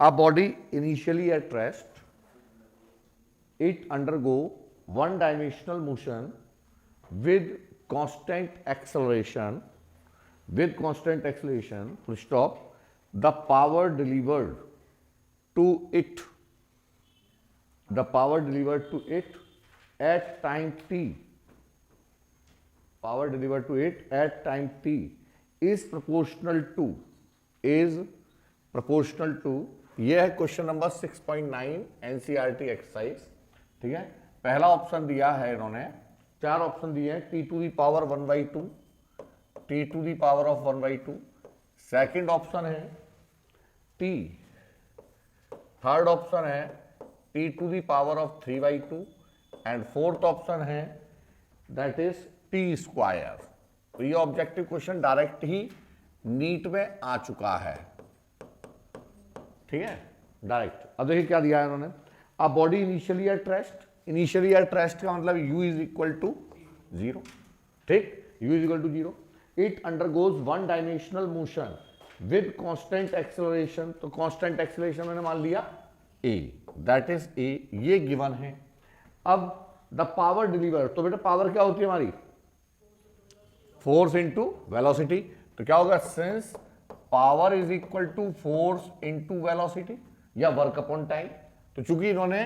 A body initially at rest, it undergo one-dimensional motion with constant acceleration, full stop. The power delivered to it, at time t, is proportional to, यह है question number 6.9 NCERT exercise. ठीक है, पहला option दिया है इन्होंने, चार option दिए हैं, t to the power 1/2, t to the power of 1/2, second option है टी, थर्ड ऑप्शन है t to the power of 3/2 and fourth option है दैट इज टी स्क्वायर। तो ये ऑब्जेक्टिव क्वेश्चन डायरेक्ट ही नीट में आ चुका है। ठीक है, डायरेक्ट। अब देखिए क्या दिया है इन्होंने, a body initially at rest का मतलब u इज इक्वल टू 0। ठीक, u is equal to 0। It undergoes one dimensional motion with constant acceleration, तो कांस्टेंट एक्सेलरेशन मैंने मान लिया a, दैट इज a, ये गिवन है। अब द पावर डिलीवर, तो बेटा पावर क्या होती है हमारी, फोर्स इंटू वेलोसिटी। तो क्या होगा, since power is equal to force into velocity या वर्क अपॉन टाइम, तो चूंकि इन्होंने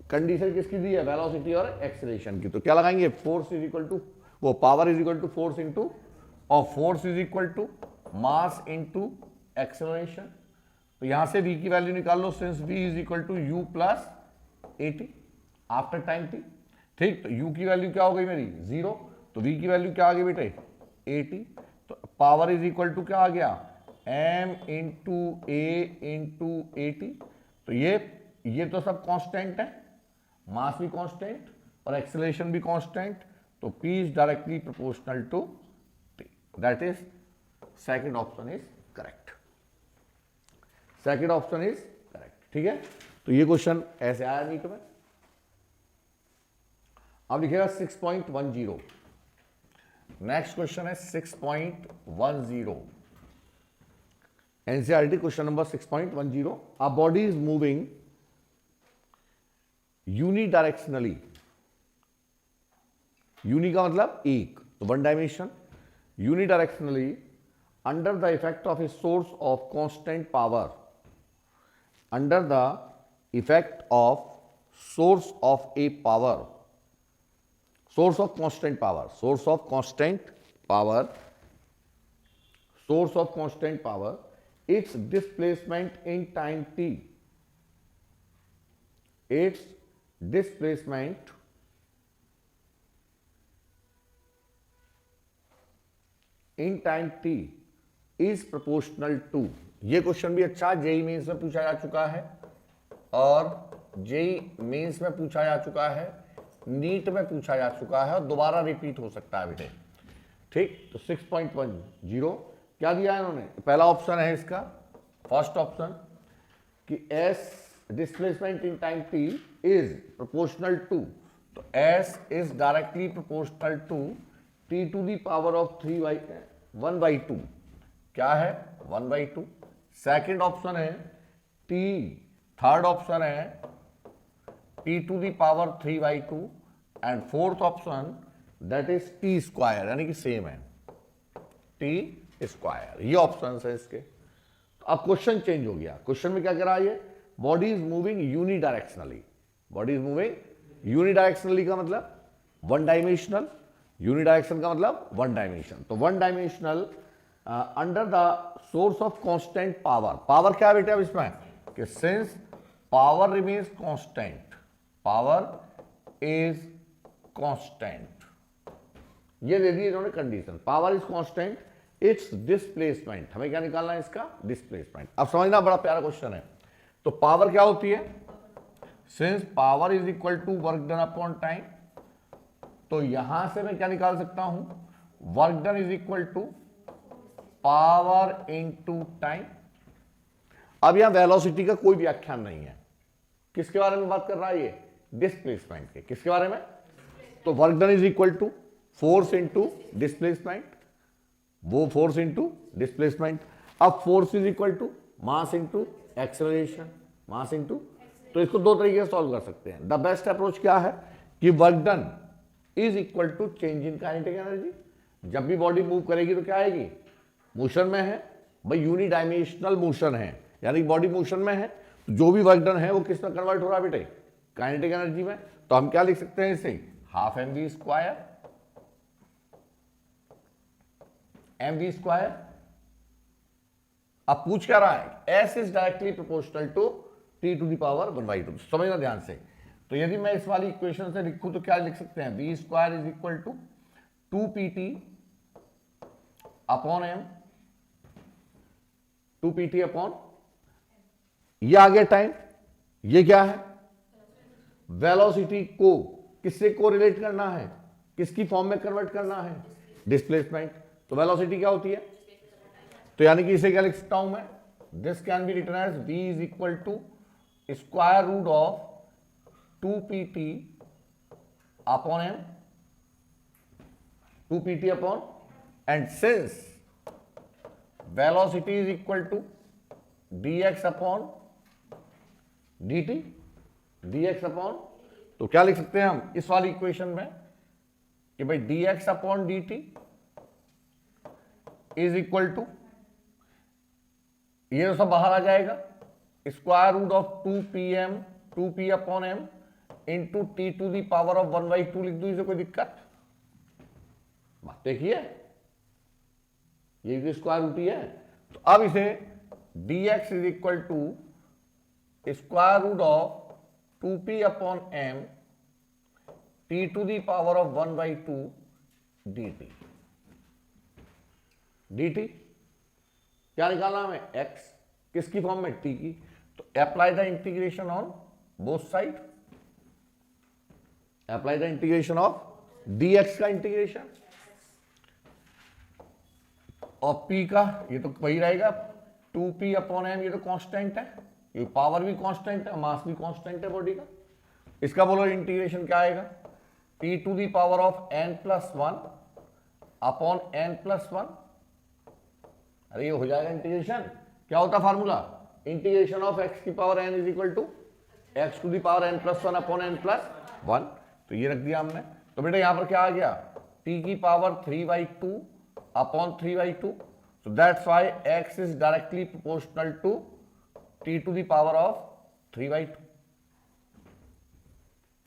कंडीशन किसकी दी है, वेलोसिटी और एक्सेलरेशन की, तो क्या लगाएंगे, फोर्स इज इक्वल टू, वो power is equal to force into, और force is equal to mass into acceleration. तो यहां से v की वैल्यू निकाल लो, since v is equal to u plus at after time t। ठीक, तो u की वैल्यू क्या हो गई मेरी 0, तो v की वैल्यू क्या आ गई बेटे at। तो पावर इज इक्वल टू क्या आ गया, m into A into at। तो ये तो सब कांस्टेंट है, मास भी कांस्टेंट और एक्सेलरेशन भी कांस्टेंट, तो p is directly proportional to t, that is second option is correct. Second option is correct. ठीक है, तो ये क्वेश्चन ऐसे आया नीट में। अब लिखेगा 6.10, नेक्स्ट क्वेश्चन है 6.10, NCERT question number 6.10। A body is moving unidirectionally, uni का मतलब एक, तो one dimension, unidirectionally under the effect of a source of constant power, under the effect of source of a power, source of constant power, its displacement in time t, is proportional to। ये question भी अच्छा JEE mains में पूछा जा चुका है और JEE mains में पूछा जा चुका है, नीट में पूछा जा चुका है और दोबारा रिपीट हो सकता है बेटे। ठीक, तो 6.10 क्या दिया है इन्होंने, पहला ऑप्शन है इसका, फर्स्ट ऑप्शन कि s displacement in time t is proportional to, तो s is directly proportional to t to the power of 1/2, क्या है 1/2। सेकंड ऑप्शन है t, थर्ड ऑप्शन है t to the power 3/2 and fourth option that is t square, यानी कि same है t square. ये option है इसके। तो अब क्वेश्चन चेंज हो गया, क्वेश्चन में क्या कह रहा है, ये body is moving unidirectionally, body is moving unidirectionally का मतलब वन डायमेंशनल, यूनिडायरेक्शन का मतलब वन डायमेंशन, तो one dimensional under the source of constant power. Power क्या है बेटे अब इसमें, कि since power remains constant, power is constant, ये दे दी इन्होंने condition, power is constant, it's displacement, हमें क्या निकालना है इसका डिस्प्लेसमेंट। अब समझना, बड़ा प्यारा क्वेश्चन है। तो पावर क्या होती है, since power is equal to work done upon time, तो यहां से मैं क्या निकाल सकता हूं, work done is equal to power into time. अब यहां वेलोसिटी का कोई व्याख्यान नहीं है, किसके बारे में बात कर रहा है ये, डिस्प्लेसमेंट के, किसके बारे में, तो work done is equal to force into displacement, वो फोर्स इनटू डिस्प्लेसमेंट। अब force is equal to mass into acceleration, mass into. तो इसको दो तरीके से सॉल्व कर सकते हैं। द बेस्ट अप्रोच क्या है कि work done is equal to change in kinetic energy. जब भी बॉडी मूव करेगी तो क्या आएगी, मोशन में है भाई, यूनिडायमेंशनल मोशन है, यानी बॉडी मोशन में है, तो जो भी वर्क डन है वो किस में कन्वर्ट हो रहा है बेटे, काइनेटिक एनर्जी में। तो हम क्या लिख सकते हैं इसे, half m v square, m v square. अब पूछ क्या रहा है, s is directly proportional to t to the power 1/2। समझना ध्यान से। तो यदि मैं इस वाली इक्वेशन से लिखूं तो क्या लिख सकते हैं, v square is equal to 2pt upon m, 2pt upon, ये आ गया टाइम, ये क्या है, वेलोसिटी को किससे को रिलेट करना है, किसकी फॉर्म में कन्वर्ट करना है, डिस्प्लेसमेंट। तो वेलोसिटी क्या होती है, तो यानी कि इसे क्या लिख सकता हूं मैं, this can be written as v is equal to square root of 2pt upon m, 2pt upon, and since velocity is equal to dx upon dt, dx upon, तो क्या लिख सकते हैं हम इस वाली इक्वेशन में कि भाई dx upon dt is equal to, ये तो सब बाहर आ जाएगा, square root of 2p upon m into t to the power of 1/2 लिख दू, इसे कोई दिक्कत, बात देखिए ये भी स्क्वायर रूट ही है। तो अब इसे dx is equal to square root of 2p upon m t to the power of 1/2 dt, dt क्या निकालना हमें, x, किसकी फॉर्म में, t की। तो apply the integration on both side, apply the integration of dx का integration और p का, ये तो वही रहेगा 2p अपॉन m, ये तो कांस्टेंट है, ये पावर भी कांस्टेंट है, मास भी कांस्टेंट है बॉडी का। इसका बोलो इंटीग्रेशन क्या आएगा, t to the power of n+1 upon n+1। अरे ये हो जाएगा इंटीग्रेशन, क्या होता फार्मूला, इंटीग्रेशन ऑफ x की power n is equal to x to the power n+1 upon n+1। तो ये रख दिया हमने। तो बेटा यहां पर क्या आ गया, t की power 3/2 upon 3/2। So that's why x is directly proportional to t to the power of 3/2।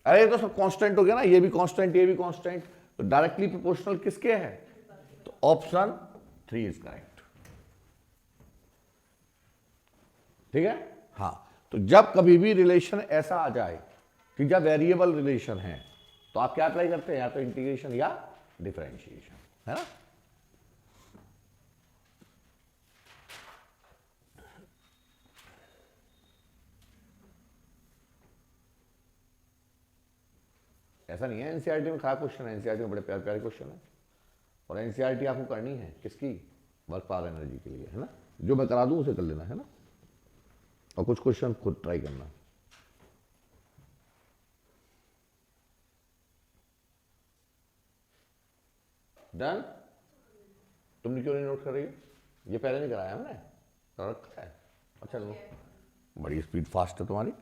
अरे ये तो सब कांस्टेंट हो गया ना, ये भी कांस्टेंट, ये भी कांस्टेंट, तो डायरेक्टली प्रोपोर्शनल किसके है, तो ऑप्शन 3 इज करेक्ट। ठीक है, हाँ। तो जब कभी भी रिलेशन ऐसा आ जाए कि जब वेरिएबल रिलेशन है तो आप क्या अप्लाई करते हैं, या तो इंटीग्रेशन या डिफरेंशिएशन, है ना। ऐसा नहीं है एनसीईआरटी में खराब क्वेश्चन है, एनसीईआरटी में बड़े प्यारे प्यारे क्वेश्चन है, और एनसीईआरटी आपको करनी है किसकी, वर्क पावर एनर्जी के लिए, है ना। जो मैं करा दूं उसे कर लेना, है ना, और कुछ क्वेश्चन खुद ट्राई करना। डन, तुमने क्यों नहीं नोट कर रही हो, ये पहले नहीं कराया हमने, कर रखा है। अच्छा लो, बड़ी स्पीड फास्ट है तुम्हारी।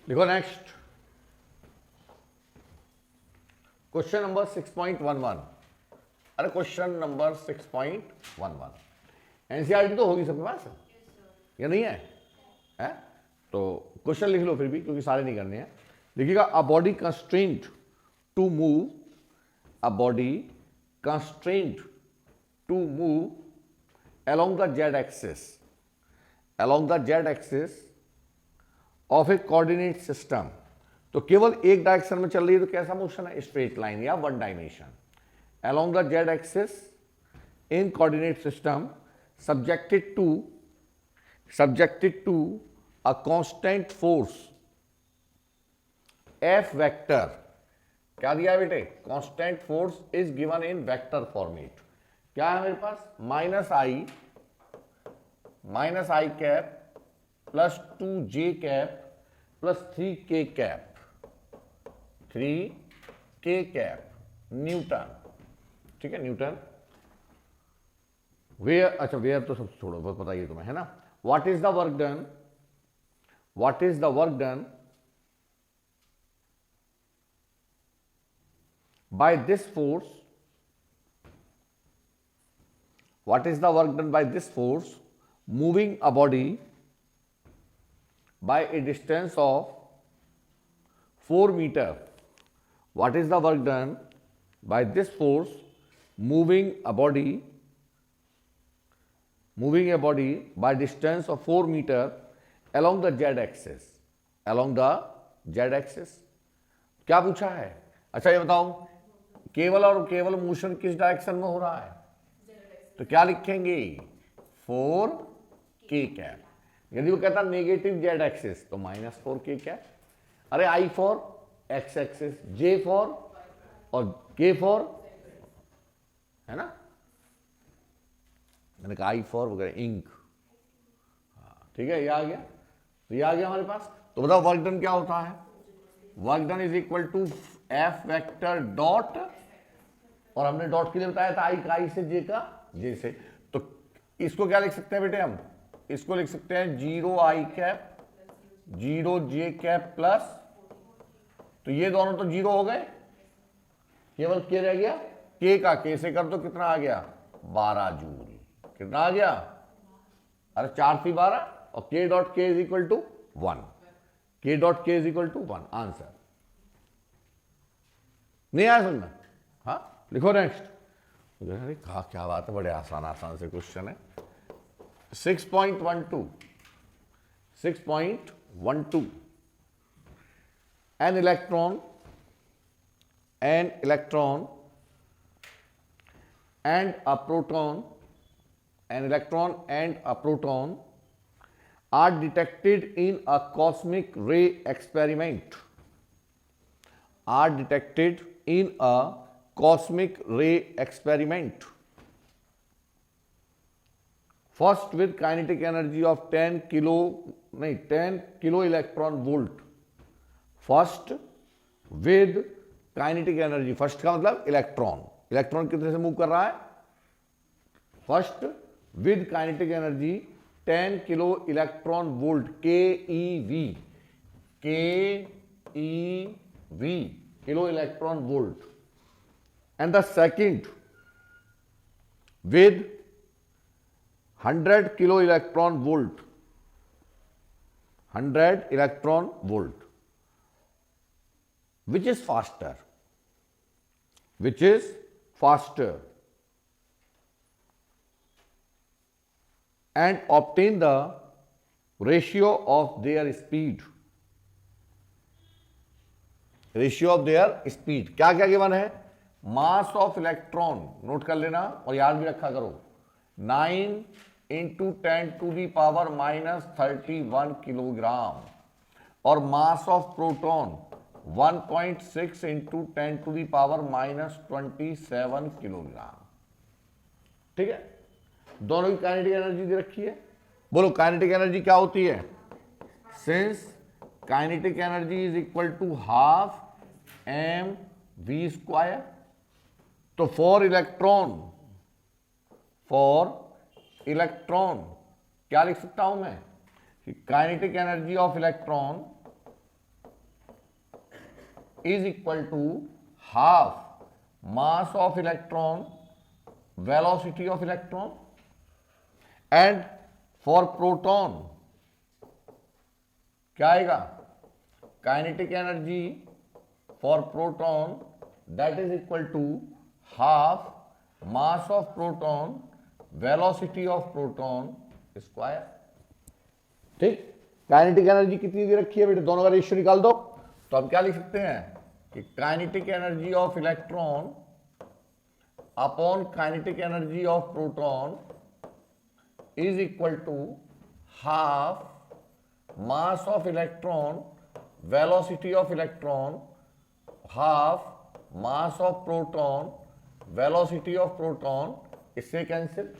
देखो नेक्स्ट क्वेश्चन नंबर 6.11। अरे क्वेश्चन नंबर 6.11 एनसीईआरटी तो होगी सबके पास, या नहीं है, है? तो क्वेश्चन लिख लो फिर भी, क्योंकि सारे नहीं करने हैं। देखिएगा, a body constraint to move, a body constraint to move along the z axis, along the z axis of a coordinate system. तो केवल एक डायरेक्शन में चल रही है, तो कैसा मोशन है, स्ट्रेट लाइन या one dimension, along the Z axis in coordinate system, subjected to a constant force F vector क्या दिया है बेटे, constant force is given in vector format. क्या है मेरे पास, minus I cap plus 2j cap plus 3k cap, 3k cap newton. ठीक है, न्यूटन। वेयर, अच्छा वेयर तो सब छोड़ो, बस बताइए तुम्हें, है ना। What is the work done, what is the work done by this force, what is the work done by this force moving a body by a distance of 4 meter? What is the work done by this force moving a body by distance of 4 meter along the z axis, along the z axis? क्या पूछा है? अच्छा ये बताओ, केवल और केवल motion किस डायरेक्शन में हो रहा है, तो क्या लिखेंगे, 4k कैप। यदि वो कहता नेगेटिव जेड एक्सिस तो -4k कैप। अरे I for x axis, J for और K फॉर, है ना, मैंने कहा I फॉर वगैरह, इंक। ठीक है, ये आ गया, तो ये आ गया हमारे पास। तो बताओ वर्क डन क्या होता है, work done is equal to F vector dot, और हमने डॉट के लिए बताया था आई से जे का, जे से, तो इसको क्या लिख सकते हैं बेटे हम, इसको लिख सकते हैं 0I cap 0j cap plus, तो ये दोनों तो 0 हो गए, केवल के रह गया, के का के से कर दो, कितना आ गया 12 जूल, कितना आ गया, अरे 4 × 12, और के डॉट के इज इक्वल टू 1, के डॉट के इज इक्वल टू 1, आंसर। नहीं आया समझ, हाँ लिखो नेक्स्ट। अरे कहा क्या बात है, बड़े आसान आसान से क्वेश्चन है। 6.12 an electron and a proton are detected in a cosmic ray experiment, first with kinetic energy of 10 kilo electron volt, first with kinetic energy, first का मतलब इलेक्ट्रॉन, इलेक्ट्रॉन कितने से मूव कर रहा है, first with kinetic energy 10 kilo electron volt, KeV, kilo electron volt, and the second with 100 kilo electron volt, 100 electron volt. Which is faster? And obtain the ratio of their speed. क्या क्या given है, मास of electron note कर लेना और याद भी रखा करो, 9 × 10⁻³ किलोग्राम, और मास ऑफ प्रोटॉन 1.6 × 10⁻27 किलोग्राम। ठीक है, दोनों की काइनेटिक एनर्जी दे रखी है। बोलो काइनेटिक एनर्जी क्या होती है, since kinetic energy is equal to ½ mv², तो फॉर इलेक्ट्रॉन क्या लिख सकता हूं मैं, kinetic energy of electron is equal to half mass of electron, velocity of electron, and for proton क्या आएगा, kinetic energy for proton that is equal to half mass of proton, velocity of proton square। ठीक, kinetic energy कितनी दे रखी है बेटे, दोनों का ratio निकाल दो, तो हम क्या लिख सकते हैं कि kinetic energy of electron upon kinetic energy of proton is equal to ½ mass of electron, velocity of electron, ½ mass of proton, velocity of proton, इससे cancel.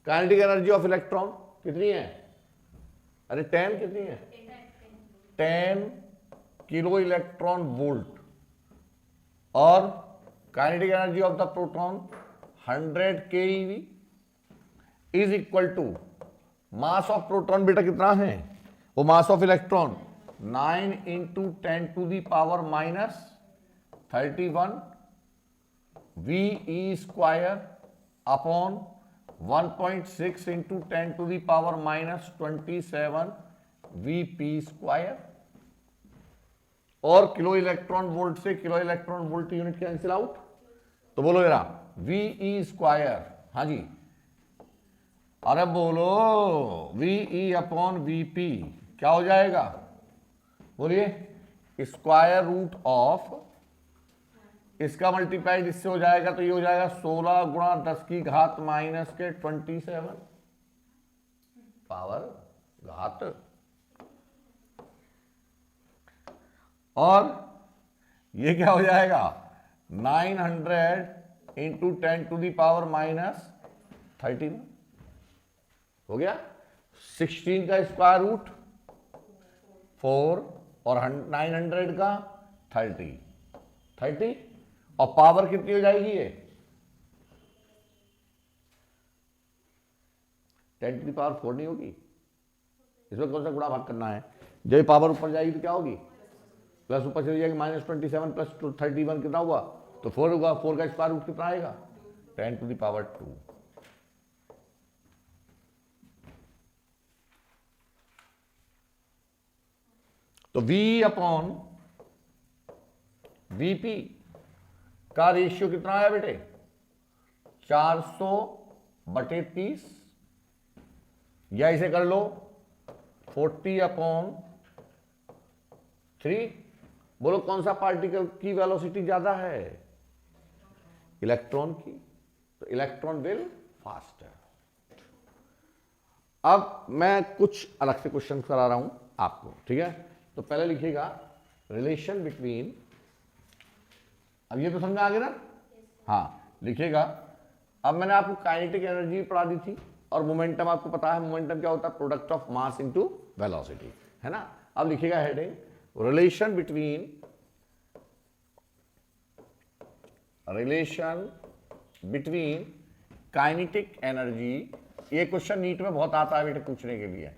Kinetic energy of electron कितनी है? अरे 10 कितनी है? 10 किलो इलेक्ट्रॉन वोल्ट। और kinetic energy of the proton 100 keV is equal to mass of proton बेटा कितना है? वो mass of electron 9 × 10⁻31 VE square upon 1.6 × 10⁻27 VP square. और किलो इलेक्ट्रॉन वोल्ट से kilo electron volt unit cancel out, तो बोलो जरा VE स्क्वायर। हाँ जी, अरे बोलो VE अपॉन VP क्या हो जाएगा? बोलिए स्क्वायर रूट ऑफ, इसका मल्टीप्लाइड इससे हो जाएगा तो ये हो जाएगा 16 × 10⁻27 पावर घात। और ये क्या हो जाएगा? 900 × 10⁻31 हो गया। 16 का स्क्वायर रूट 4 और 900 का 30 और पावर कितनी हो जाएगी? ये 10⁻4 नहीं होगी, इसमें कौन सा गुणा भाग करना है? जब पावर ऊपर जाएगी तो क्या होगी? प्लस ऊपर चली जाएगी, -27 प्लस 31 कितना हुआ? तो 4 होगा। 4 का स्क्वायर रूट कितना आएगा? 10⁻2। तो V अपॉन VP का रेशियो कितना आया बेटे? 400/30, या इसे कर लो 40/3। बोलो कौन सा पार्टिकल की वेलोसिटी ज्यादा है? इलेक्ट्रॉन की, तो इलेक्ट्रॉन विल फास्टर। अब मैं कुछ अलग से क्वेश्चन करा रहा हूं आपको, ठीक है? तो पहले लिखिएगा रिलेशन बिटवीन, अब ये तो समझ में आ गया ना? हाँ, लिखिएगा। अब मैंने आपको काइनेटिक एनर्जी पढ़ा दी थी और मोमेंटम आपको पता है। मोमेंटम क्या होता है? Product of mass into velocity, है ना? अब लिखिएगा heading relation between kinetic energy. ये क्वेश्चन नीट में बहुत आता है बेटे पूछने के लिए,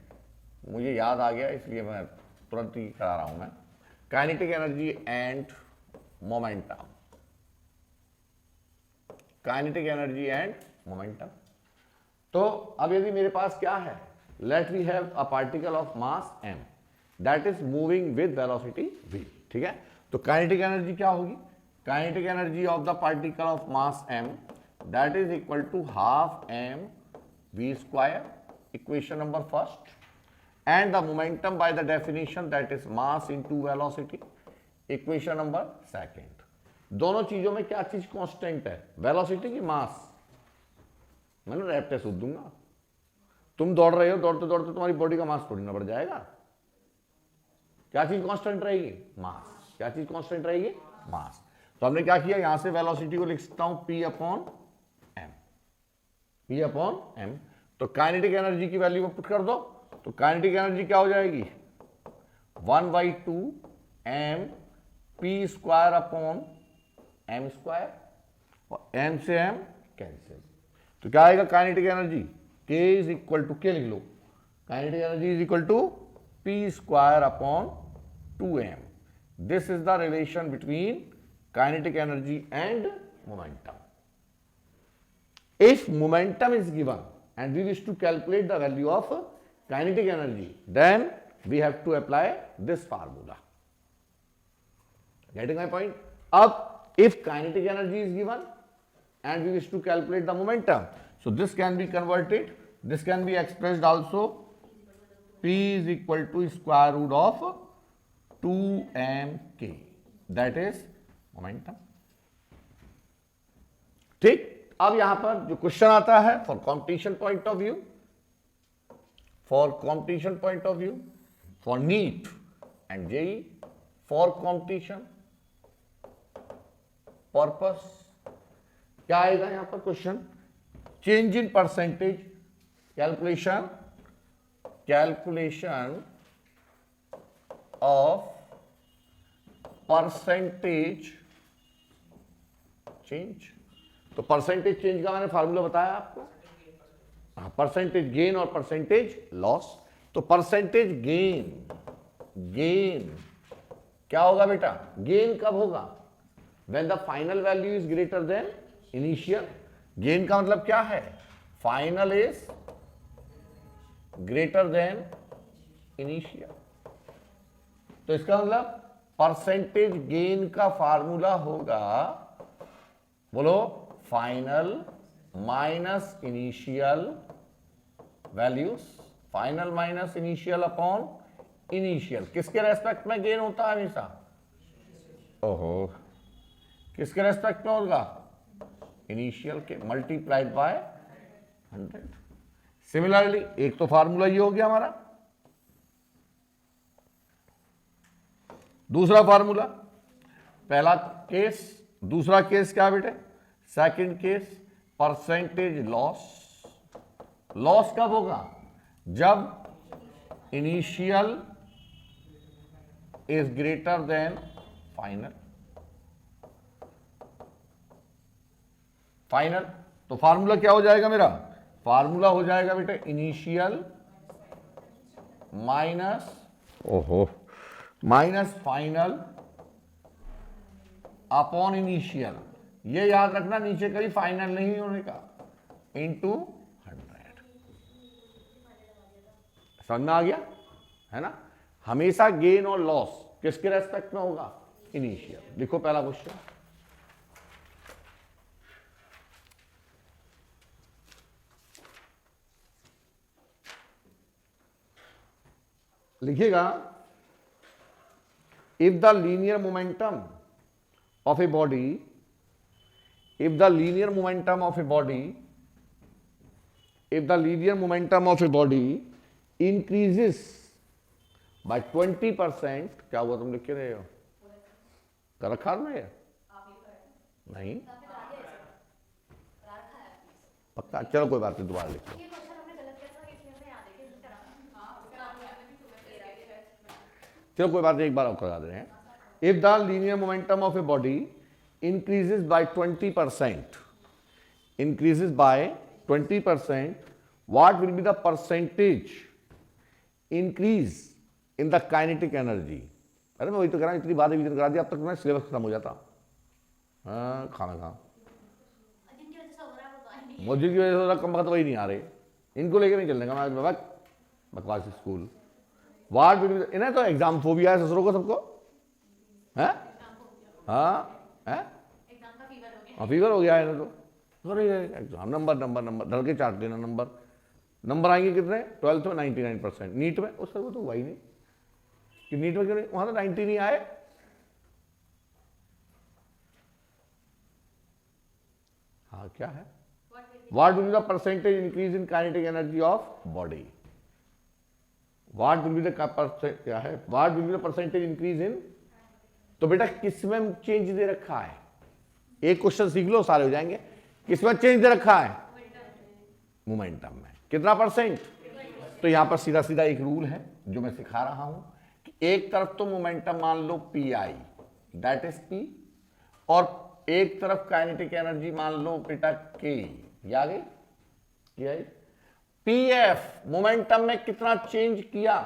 मुझे याद आ गया इसलिए मैं तुरंत ही करा रहा हूं मैं। Kinetic energy and momentum, kinetic energy and momentum. तो अब यदि मेरे पास क्या है, let we have a particle of mass m that is moving with velocity v, ठीक है? तो काइनेटिक एनर्जी क्या होगी? Kinetic energy of the particle of mass m that is equal to half m v square, equation number first, and the momentum by the definition that is mass into velocity, equation number second। दोनों चीजों में क्या चीज constant है? Velocity की मास। मैंने rap test दूंगा। तुम दौड़ रहे हो, दौड़ते दौड़ते तुम्हारी बॉडी का मास थोड़ी ना बढ़ जाएगा। क्या चीज कांस्टेंट रहेगी? मास। क्या चीज कांस्टेंट रहेगी? मास। तो हमने क्या किया, यहां से वेलोसिटी को लिख सकता हूं P/m। तो काइनेटिक एनर्जी की वैल्यू पुट कर दो, तो काइनेटिक एनर्जी क्या हो जाएगी? 1/2 m p square upon m square, और m से m कैंसिल। तो क्या आएगा kinetic energy? k is equal to, के लिख लो, kinetic energy is equal to p square upon 2m। This is the relation between kinetic energy and momentum. If momentum is given and we wish to calculate the value of kinetic energy, then we have to apply this formula. Getting my point? Ab, if kinetic energy is given and we wish to calculate the momentum, so this can be converted, this can be expressed also, P is equal to square root of 2mk, that is momentum. ठीक? अब यहां पर जो question आता है for competition point of view, for NEET and JEE, for competition, purpose. क्या आएगा यहां पर question? Change in percentage, calculation of percentage change. तो परसेंटेज चेंज का मैंने फॉर्मूला बताया आपको, परसेंटेज गेन और परसेंटेज लॉस। तो परसेंटेज गेन क्या होगा बेटा? गेन कब होगा? When the final value is greater than initial. Gain का मतलब क्या है? Final is greater than initial. तो इसका मतलब परसेंटेज गेन का फार्मूला होगा, बोलो, final minus initial values, final minus initial upon initial. किसके रेस्पेक्ट में गेन होता है हमेशा? ओहो, किसके रेस्पेक्ट में होगा? इनिशियल के, मल्टीप्लाइड बाय 100। सिमिलरली एक तो फार्मूला ये हो गया हमारा। दूसरा फार्मूला, पहला केस, दूसरा केस क्या बेटे? Second case, percentage loss. Loss कब होगा? जब initial is greater then final. Final तो फार्मूला क्या हो जाएगा मेरा? फार्मूला हो जाएगा बेटे इनिशियल माइनस, ओहो, माइनस फाइनल अपॉन इनिशियल। ये याद रखना, नीचे कहीं फाइनल नहीं होने का, इनटू 100। समझ में आ गया है ना? हमेशा गेन और लॉस किसके रेस्पेक्ट में होगा? इनिशियल। लिखो पहला क्वेश्चन। लिखिएगा, if the linear momentum of a body, if the linear momentum of a body increases by 20%, क्या हुआ? तुम लिख के रहे हो? कर रखा में है? नहीं पक्का? चलो कोई बात नहीं, दोबारा लिख लो। चलो कोई बात नहीं, एक बार और करा दे रहे हैं। If the linear momentum of a body increases by 20%, what will be the percentage increase in the kinetic energy? अरे मैं वही तो कह रहा हूं, इतनी बात रिवीजन करा दी, अब तक मैं सिलेबस खत्म हो जाता। हाँ, खाना खा, मुझे की वजह से कम वक्त वही नहीं आ रहे, इनको लेके नहीं चलने का मैं, बकवास स्कूल। वाट विल बी, इन्हें तो एग्जाम फोबिया है ससुरों को, सबको है। हाँ फीवर हो गया है ना, तो एग्जाम नंबर ढल के चाट लेना। नंबर आएंगे कितने? 12th में 99%, नीट में उस पर तो हुआ ही नहीं कि नीट में क्यों नहीं, वहां तो 90 नहीं आए। हाँ क्या है? What will be the percentage increase in kinetic energy of body? What will be the क्या है? What will be the percentage increase in, तो बेटा किसमें चेंज दे रखा है? एक क्वेश्चन सीख लो, सारे हो जाएंगे। किसमें चेंज दे रखा है? मोमेंटम में। कितना परसेंट? तो यहां पर सीधा सीधा एक रूल है जो मैं सिखा रहा हूं कि एक तरफ तो मोमेंटम मान लो P I, that is P, और एक तरफ काइनेटिक एनर्जी मान लो बेटा के, ये आ गई की आई। पी एफ मोमेंटम में कितना चेंज किया?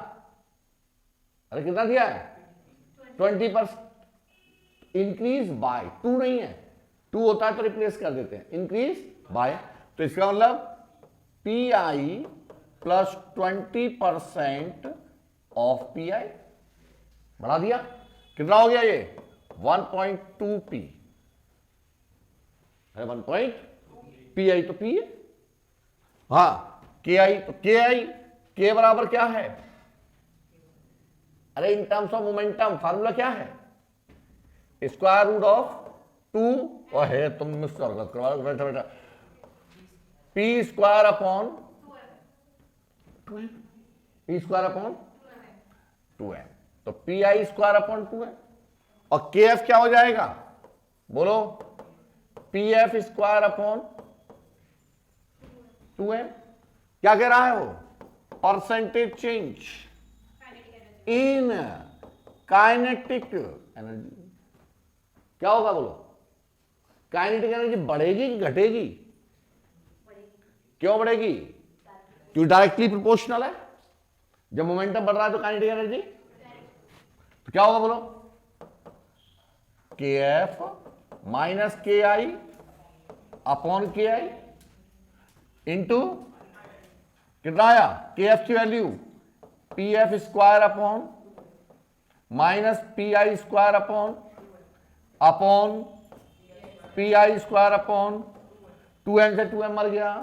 अरे कितना दिया है? 20%। इंक्रीज बाय 2 नहीं है, 2 होता है तो रिप्लेस कर देते हैं, इंक्रीज बाय। तो इसका मतलब P I plus 20% of P I, बढ़ा दिया। कितना हो गया ये? 1.2 पी। अरे 1. पी आई तो पी है, हाँ के आई तो के आई, के बराबर क्या है? अरे in terms of momentum formula क्या है? स्क्वायर रूट ऑफ 2, और है तुम मिस करवा बैठा बैठा, P square upon 2m, P square upon 2m, तो P I square upon 2m। और के एफ क्या हो जाएगा? बोलो, P F square upon 2m। क्या कह रहा है वो? Percentage change in kinetic energy. क्या होगा बोलो? काइनेटिक एनर्जी बढ़ेगी कि घटेगी? क्यों बढ़ेगी? क्योंकि डायरेक्टली प्रोपोर्शनल है। जब मोमेंटम बढ़ रहा है तो काइनेटिक एनर्जी तो क्या होगा बोलो? के एफ माइनस के आई अपॉन के आई इंटू कितना आया? के एफ की value P F square upon minus P I square upon P I square upon 2m से 2m मर गया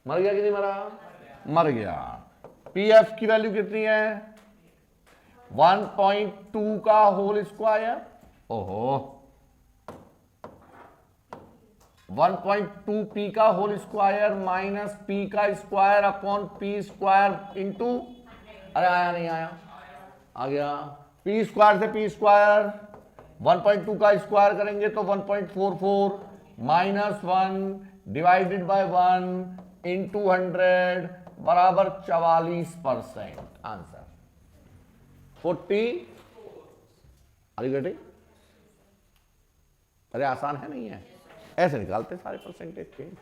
कि नहीं मरा? मर गया। पी एफ की वैल्यू कितनी है? 1.2 का होल स्क्वायर। ओहो 1.2 पी का होल स्क्वायर माइनस पी का square upon P square into, अरे आया नहीं आया? आ गया। पी स्क्वायर से पी स्क्वायर 1.2 का स्क्वायर करेंगे तो 1.44 माइनस 1 डिवाइडेड बाय 1 इंटू 100 बराबर 44%। आंसर 40। अरे आसान है नहीं है? ऐसे निकालते सारे परसेंटेज चेंज।